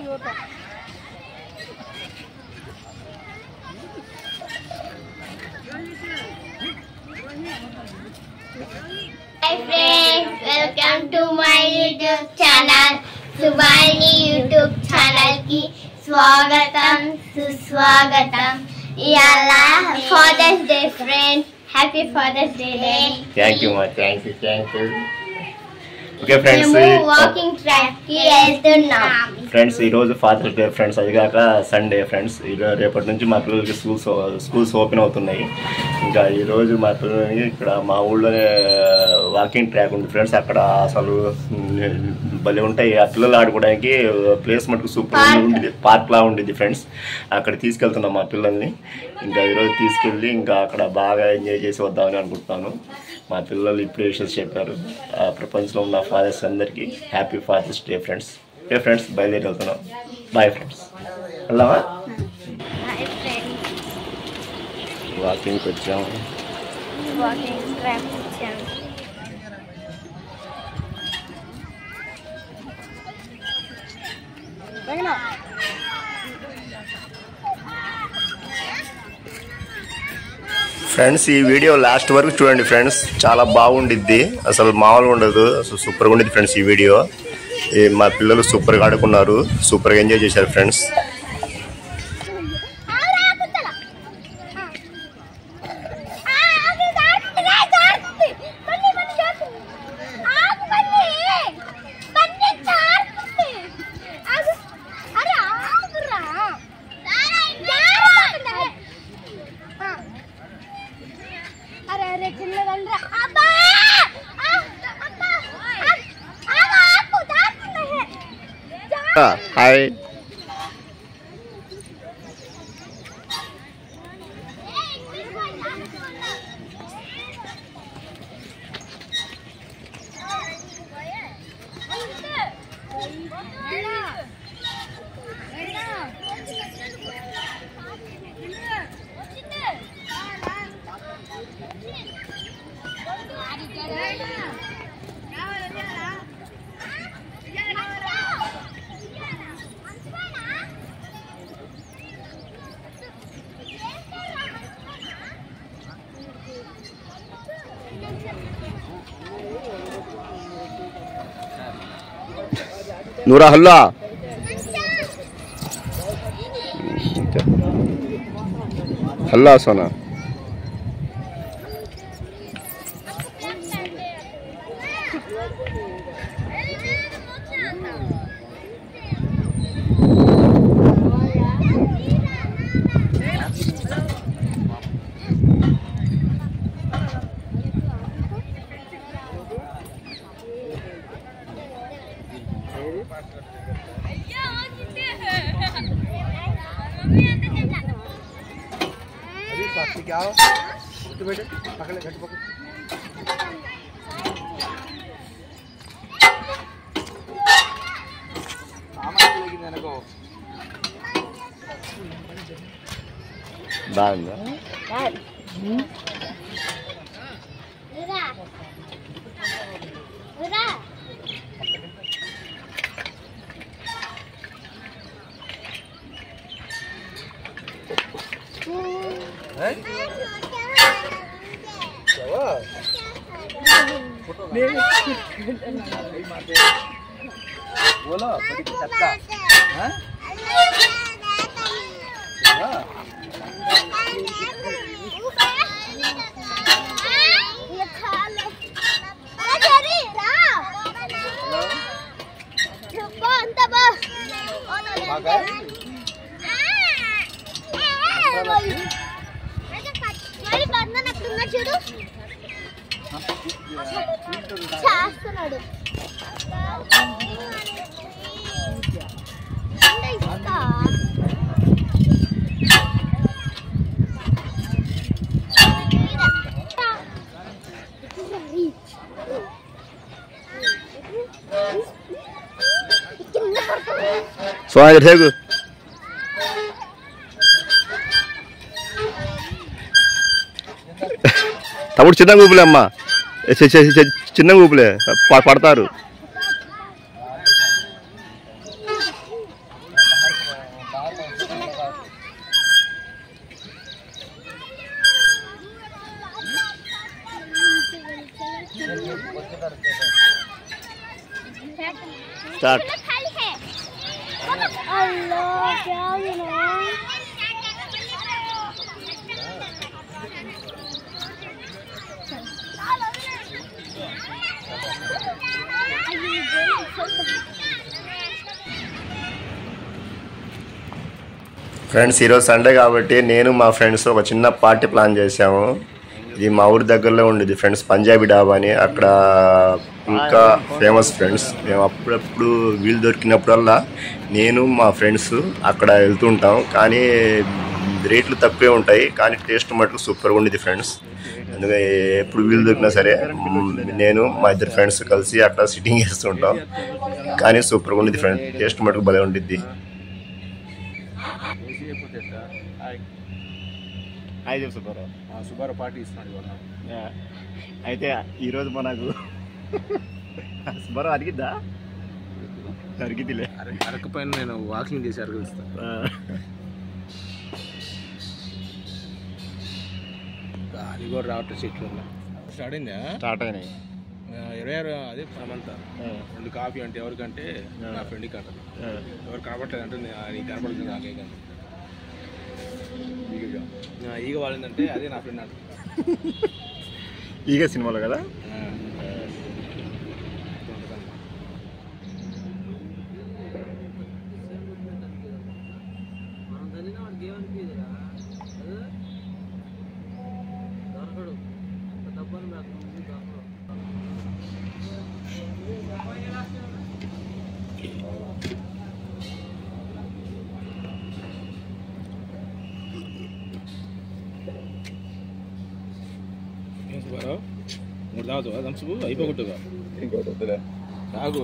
Hi friends, welcome to my YouTube channel. Subhani YouTube channel ki swagatam suswagatam. Yalla Father's Day friends. Happy Father's Day Daddy. Thank you ma, thank you. Okay friends, walking track ki వెళ్తున్నాం. Friends ఈ రోజు fathers day friends, అది కాక Sunday friends. రేపటి నుంచి మా పిల్లలకి schools open అవుతున్నాయి. ఇంకా ఈరోజు మా పిల్లలకి ఇక్కడ మా ఊళ్ళోనే వాకింగ్ ట్రాక్ ఉంది ఫ్రెండ్స్. అక్కడ అసలు భలే ఉంటాయి. ఆ పిల్లలు ఆడుకోవడానికి ప్లేస్ మటుకు సూపర్ ఉండేది, పార్క్ లా ఉండేది ఫ్రెండ్స్. అక్కడ తీసుకెళ్తున్నాం మా పిల్లల్ని. ఇంకా ఈరోజు తీసుకెళ్ళి ఇంకా అక్కడ బాగా ఎంజాయ్ చేసి వద్దామని అనుకుంటున్నాను. మా పిల్లలు ఇప్పుడే విషెస్ చెప్పారు. ప్రపంచంలో ఉన్న ఫాదర్స్ అందరికీ happy father's day friends. Okay friends, బయలుదేరి వెళ్తున్నాం. Bye friends. వెళ్దామా? వాకింగ్కి వచ్చాము. ఫ్రెండ్స్ ఈ వీడియో లాస్ట్ వరకు చూడండి ఫ్రెండ్స్, చాలా బాగుండిద్ది. అసలు మామూలుగా ఉండదు, అసలు సూపర్గా ఉండిద్ది ఫ్రెండ్స్. ఈ వీడియో మా పిల్లలు సూపర్గా ఆడుకున్నారు, సూపర్గా ఎంజాయ్ చేశారు ఫ్రెండ్స్. హాయ్. नूरा हल्ला हल्ला सोना. क्या बेटे पकड़ घट पकड़. बोलो చేస్తున్నాడు. सोना इधर है తమ్ముడు చిన్న ఊపులే అమ్మా, చిన్న ఊపులే పడతారు. స్టార్ట్. ఫ్రెండ్స్ ఈరోజు సండే కాబట్టి నేను మా ఫ్రెండ్స్ ఒక చిన్న పార్టీ ప్లాన్ చేసాము. ఇది మా ఊరి దగ్గరలో ఉండేది ఫ్రెండ్స్, పంజాబీ డాబా అని. అక్కడ ఇంకా ఫేమస్ ఫ్రెండ్స్. మేము అప్పుడప్పుడు వీలు దొరికినప్పుడల్లా నేను మా ఫ్రెండ్స్ అక్కడ వెళ్తుంటాం. కానీ రేట్లు తక్కువే ఉంటాయి, కానీ టేస్ట్ మటుకు సూపర్గా ఉండేది ఫ్రెండ్స్. అందుకే ఎప్పుడు వీలు దొరికినా సరే నేను మా ఇద్దరు ఫ్రెండ్స్ కలిసి అక్కడ సిట్టింగ్ చేస్తుంటాం. కానీ సూపర్గా ఉండేది ఫ్రెండ్స్, టేస్ట్ మటుకు భలే ఉండిద్ది. సుబ్బారావు పార్టీ ఇస్తున్నాడు. అయితే ఈరోజు మనకు సుబ్బారావు అరిగిద్దా? అరిగిద్దిలే. అరకు పైన నేను వాకింగ్ చేసి అరగిస్తాను. అది కూడా రావట్లేదు, చెట్లు స్టార్ట్ అయిందా? స్టార్ట్ అయినాయి 26 అదే సమంత 2 కాఫీ అంటే ఎవరికంటే నా ఫ్రెండ్కి అంటారు. ఎవరు కనపడలేదు అంటే నీకు కనపడుతుంది నాకే కానీ ఈగ వాడిందంటే అదే నా ఫ్రెండ్ అంటారు. ఈగ సినిమాలో కదా. సుబ్బారావు 3 తాగుతావా? దంసుకు అయిపోగొట్టుగా ఇంకోటి వద్దులే తాగు.